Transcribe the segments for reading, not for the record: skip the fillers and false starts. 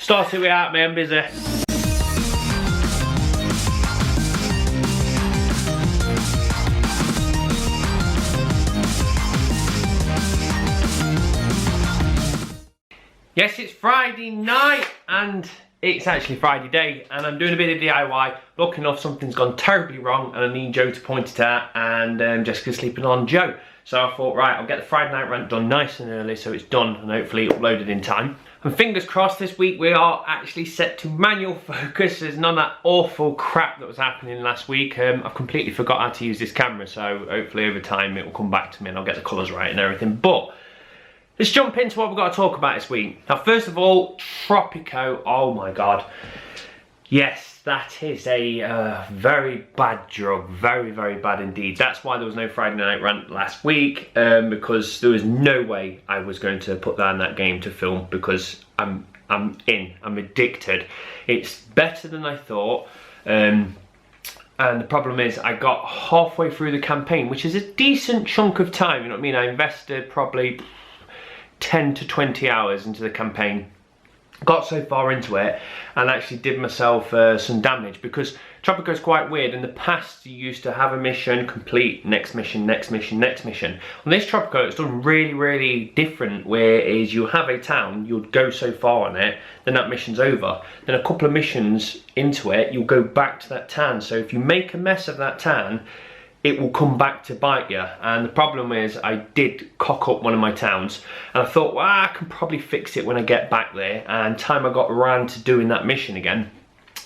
Start it out, man, busy. Yes, it's Friday night and it's actually Friday day and I'm doing a bit of DIY. Lucky enough, something's gone terribly wrong and I need Joe to point it out, and Jessica's sleeping on Joe. So I thought, right, I'll get the Friday night rant done nice and early so it's done and hopefully uploaded in time. And fingers crossed this week we are actually set to manual focus. There's none of that awful crap that was happening last week. I've completely forgot how to use this camera, so hopefully over time it will come back to me and I'll get the colours right and everything. But let's jump into what we've got to talk about this week. Now, first of all, Tropico. Oh my God. Yes, that is a very bad drug. Very, very bad indeed. That's why there was no Friday night rant last week, because there was no way I was going to put that in that game to film, because I'm addicted. It's better than I thought. And the problem is I got halfway through the campaign, which is a decent chunk of time. You know what I mean? I invested probably 10 to 20 hours into the campaign, got so far into it and actually did myself some damage, because Tropico is quite weird. In the past you used to have a mission, complete, next mission, next mission, next mission. On this Tropico it's done really different, whereas you have a town, you'll go so far on it, then that mission's over, then a couple of missions into it you'll go back to that town. So if you make a mess of that town, it will come back to bite you. And the problem is I did cock up one of my towns and I thought, well, I can probably fix it when I get back there. And time I got around to doing that mission again,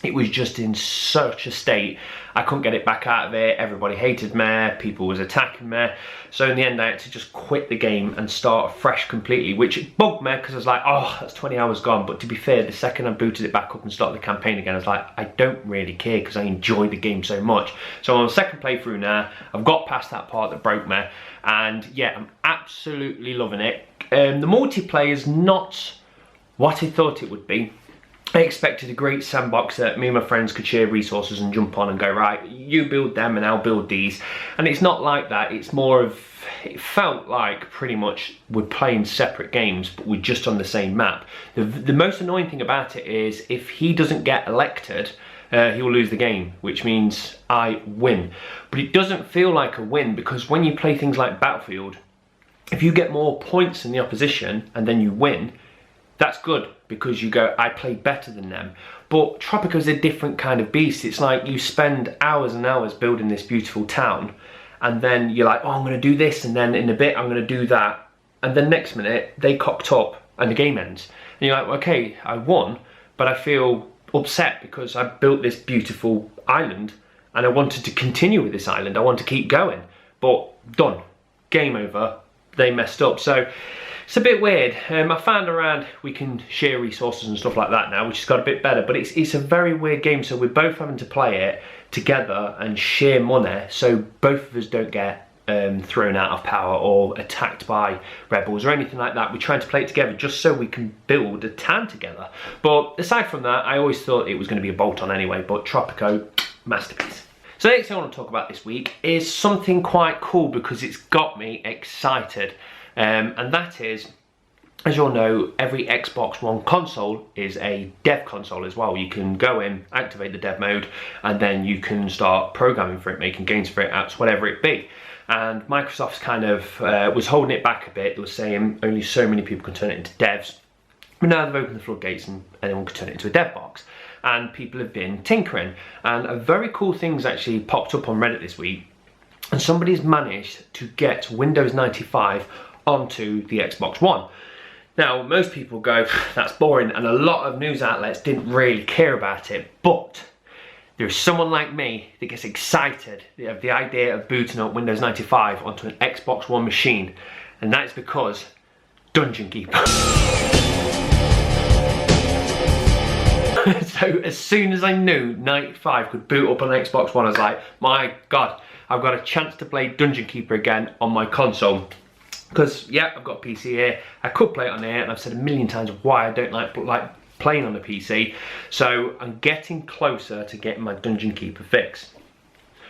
it was just in such a state I couldn't get it back out of it. Everybody hated me, people was attacking me. So in the end I had to just quit the game and start fresh completely, which bugged me because I was like, oh, that's 20 hours gone. But to be fair, the second I booted it back up and started the campaign again, I was like, I don't really care because I enjoy the game so much. So I'm on the second playthrough now. I've got past that part that broke me, and yeah, I'm absolutely loving it. The multiplayer is not what I thought it would be. I expected a great sandbox that me and my friends could share resources and jump on and go, right, you build them and I'll build these. And it's not like that. It's more of, it felt like pretty much we're playing separate games, but we're just on the same map. The most annoying thing about it is if he doesn't get elected, he will lose the game, which means I win. But it doesn't feel like a win, because when you play things like Battlefield, if you get more points than the opposition and then you win, that's good, because you go, I played better than them. But Tropico is a different kind of beast. It's like you spend hours and hours building this beautiful town, and then you're like, oh, I'm going to do this, and then in a bit I'm going to do that, and then next minute they cocked up and the game ends. And you're like, okay, I won, but I feel upset because I built this beautiful island and I wanted to continue with this island. I want to keep going, but done, game over, they messed up. So it's a bit weird. I found around we can share resources and stuff like that now, which has got a bit better, but it's a very weird game. So we're both having to play it together and share money, so both of us don't get thrown out of power or attacked by rebels or anything like that. We're trying to play it together just so we can build a town together. But aside from that, I always thought it was going to be a bolt-on anyway, but Tropico, masterpiece. So the next thing I want to talk about this week is something quite cool, because it's got me excited. And that is, as you all know, every Xbox One console is a dev console as well. You can go in, activate the dev mode, and then you can start programming for it, making games for it, apps, whatever it be. And Microsoft's kind of was holding it back a bit. They were saying only so many people can turn it into devs. But now they've opened the floodgates and anyone can turn it into a dev box. And people have been tinkering. And a very cool thing's actually popped up on Reddit this week. And somebody's managed to get Windows 95 onto the Xbox One. Now, most people go, that's boring, and a lot of news outlets didn't really care about it, but there's someone like me that gets excited of the idea of booting up Windows 95 onto an Xbox One machine, and that's because Dungeon Keeper. So as soon as I knew 95 could boot up on an Xbox One, I was like, my God, I've got a chance to play Dungeon Keeper again on my console. Because, yeah, I've got a PC here, I could play it on here, and I've said a million times why I don't like playing on the PC. So I'm getting closer to getting my Dungeon Keeper fix.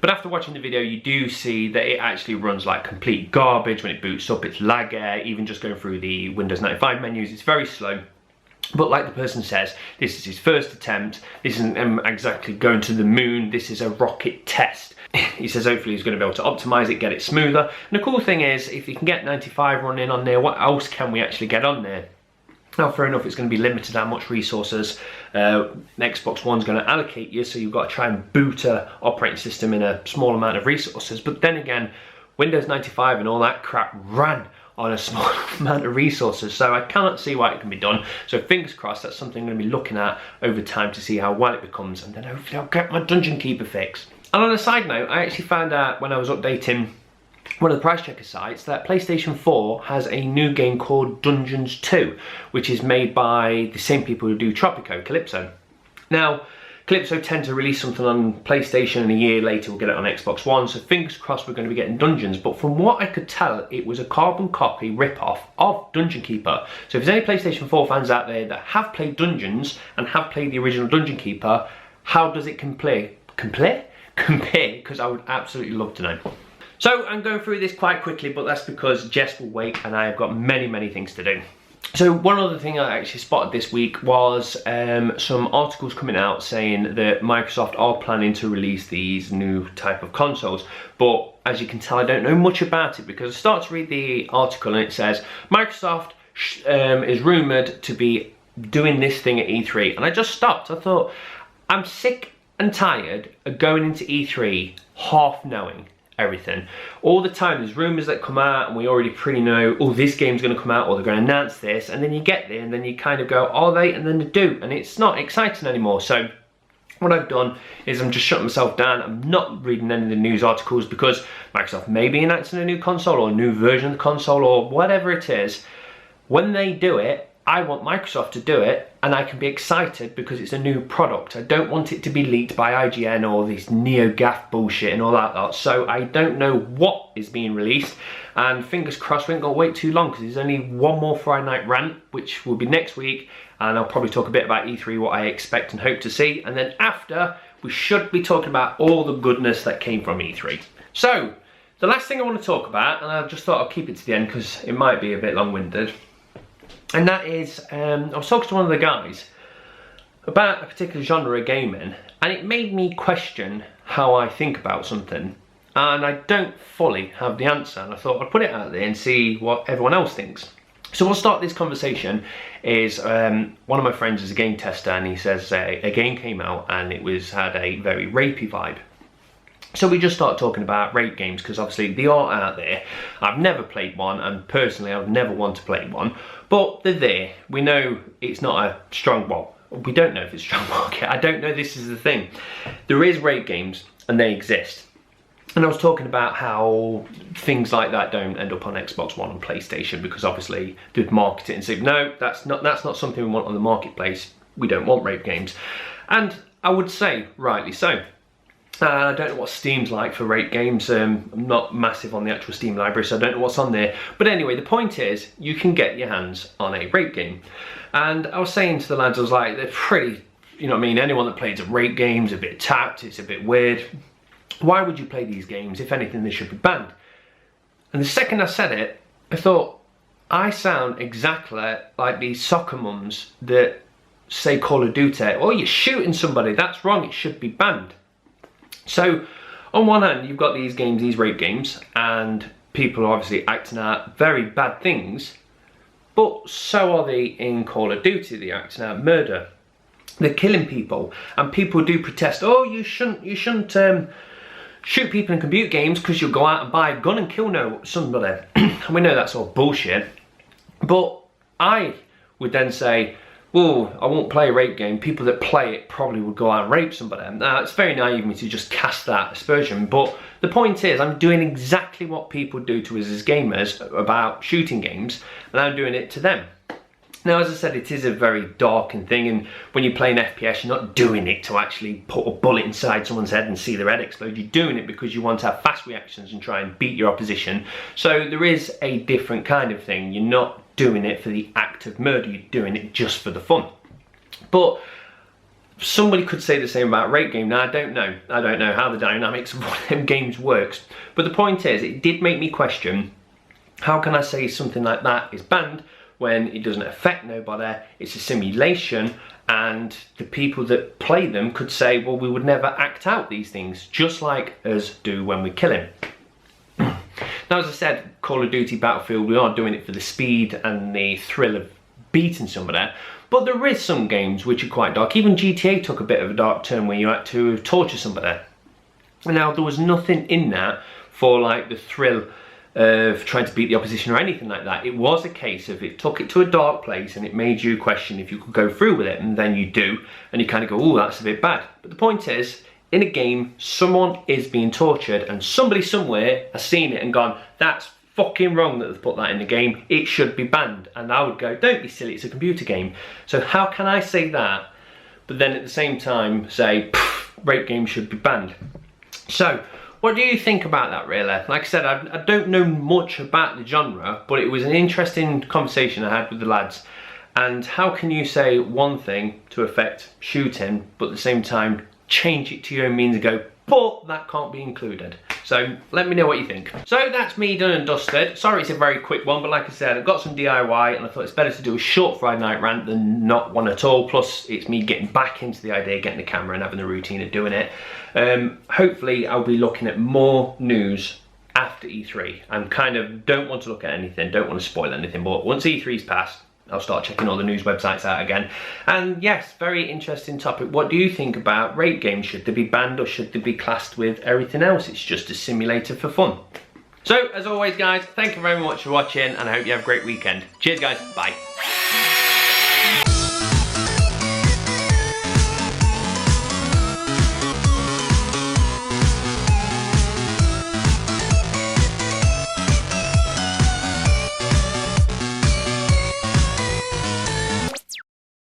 But after watching the video, you do see that it actually runs like complete garbage when it boots up. It's laggy, even just going through the Windows 95 menus, it's very slow. But like the person says, this is his first attempt. This isn't exactly going to the moon. This is a rocket test. He says hopefully he's going to be able to optimize it, get it smoother. And the cool thing is, if you can get 95 running on there, what else can we actually get on there? Now, fair enough, it's going to be limited how much resources Xbox One's going to allocate you, so you've got to try and boot a operating system in a small amount of resources. But then again, Windows 95 and all that crap ran on a small amount of resources, so I cannot see why it can be done. So fingers crossed, that's something I'm going to be looking at over time to see how well it becomes, and then hopefully I'll get my Dungeon Keeper fix. And on a side note, I actually found out when I was updating one of the price checker sites that PlayStation 4 has a new game called Dungeons 2, which is made by the same people who do Tropico, Calypso. Now, Calypso tend to release something on PlayStation and a year later we'll get it on Xbox One, so fingers crossed we're going to be getting Dungeons. But from what I could tell, it was a carbon copy rip-off of Dungeon Keeper. So if there's any PlayStation 4 fans out there that have played Dungeons and have played the original Dungeon Keeper, how does it compare? Because I would absolutely love to know. So I'm going through this quite quickly, but that's because Jess will wait and I have got many things to do. So one other thing I actually spotted this week was some articles coming out saying that Microsoft are planning to release these new type of consoles. But as you can tell, I don't know much about it because I start to read the article and it says Microsoft is rumoured to be doing this thing at E3. And I just stopped. I thought, I'm sick and tired of going into E3 half knowing everything. All the time there's rumours that come out and we already pretty know, oh, this game's going to come out or they're going to announce this, and then you get there and then you kind of go, are they? And then they do, and it's not exciting anymore. So what I've done is I'm just shutting myself down. I'm not reading any of the news articles because Microsoft may be announcing a new console or a new version of the console or whatever it is. When they do it, I want Microsoft to do it and I can be excited because it's a new product. I don't want it to be leaked by IGN or this NeoGAF bullshit and all that lot. So I don't know what is being released, and fingers crossed we ain't got to wait too long because there's only one more Friday Night Rant, which will be next week, and I'll probably talk a bit about E3, what I expect and hope to see, and then after we should be talking about all the goodness that came from E3. So the last thing I want to talk about, and I just thought I'll keep it to the end because it might be a bit long-winded, and that is, I was talking to one of the guys about a particular genre of gaming, and it made me question how I think about something, and I don't fully have the answer, and I thought I'd put it out there and see what everyone else thinks. So we'll start this conversation is, one of my friends is a game tester, and he says a game came out and it had a very rapey vibe. So we just start talking about rape games because obviously they are out there. I've never played one, and personally I've never wanted to play one, but they're there. We know it's not a strong, well, we don't know if it's a strong market. I don't know, this is the thing. There is rape games and they exist. And I was talking about how things like that don't end up on Xbox One and PlayStation because obviously they'd market it and say, no, that's not something we want on the marketplace. We don't want rape games. And I would say, rightly so. I don't know what Steam's like for rape games. I'm not massive on the actual Steam library, so I don't know what's on there. But anyway, the point is, you can get your hands on a rape game. And I was saying to the lads, I was like, they're pretty, you know what I mean, anyone that plays a rape game's a bit tapped, it's a bit weird. Why would you play these games? If anything, they should be banned. And the second I said it, I thought, I sound exactly like these soccer mums that say Call of Duty, oh, you're shooting somebody, that's wrong, it should be banned. So, on one hand, you've got these games, these rape games, and people are obviously acting out very bad things, but so are they in Call of Duty, they're acting out murder. They're killing people, and people do protest, oh, you shouldn't shoot people in computer games because you'll go out and buy a gun and kill somebody. And we know that's all bullshit, but I would then say, oh, I won't play a rape game. People that play it probably would go out and rape somebody. Now, it's very naive of me to just cast that aspersion, but the point is, I'm doing exactly what people do to us as gamers about shooting games, and I'm doing it to them. Now, as I said, it is a very darkened thing, and when you play an FPS, you're not doing it to actually put a bullet inside someone's head and see their head explode. You're doing it because you want to have fast reactions and try and beat your opposition. So there is a different kind of thing. You're not doing it for the act of murder, you're doing it just for the fun. But somebody could say the same about rape game. Now, I don't know how the dynamics of one of them games works, but the point is, it did make me question, how can I say something like that is banned, when it doesn't affect nobody, it's a simulation, and the people that play them could say, well, we would never act out these things, just like us do when we kill him. Now, as I said, Call of Duty Battlefield, we are doing it for the speed and the thrill of beating somebody, but there is some games which are quite dark. Even GTA took a bit of a dark turn where you had to torture somebody. Now, there was nothing in that for like the thrill of trying to beat the opposition or anything like that. It was a case of it took it to a dark place and it made you question if you could go through with it, and then you do, and you kind of go, oh, that's a bit bad. But the point is, in a game, someone is being tortured, and somebody somewhere has seen it and gone, that's fucking wrong that they've put that in the game, it should be banned. And I would go, don't be silly, it's a computer game. So how can I say that, but then at the same time say, rape games should be banned? So, what do you think about that, really? Like I said, I don't know much about the genre, but it was an interesting conversation I had with the lads. And how can you say one thing to affect shooting, but at the same time change it to your own means and go, but that can't be included? So let me know what you think. So that's me done and dusted. Sorry it's a very quick one, but like I said, I've got some DIY and I thought it's better to do a short Friday night rant than not one at all. Plus it's me getting back into the idea, getting the camera and having the routine of doing it. Hopefully I'll be looking at more news after E3. I kind of don't want to look at anything, don't want to spoil anything, but once E3's passed, I'll start checking all the news websites out again. And yes, very interesting topic. What do you think about rape games? Should they be banned or should they be classed with everything else? It's just a simulator for fun. So, as always guys, thank you very much for watching and I hope you have a great weekend. Cheers guys, bye.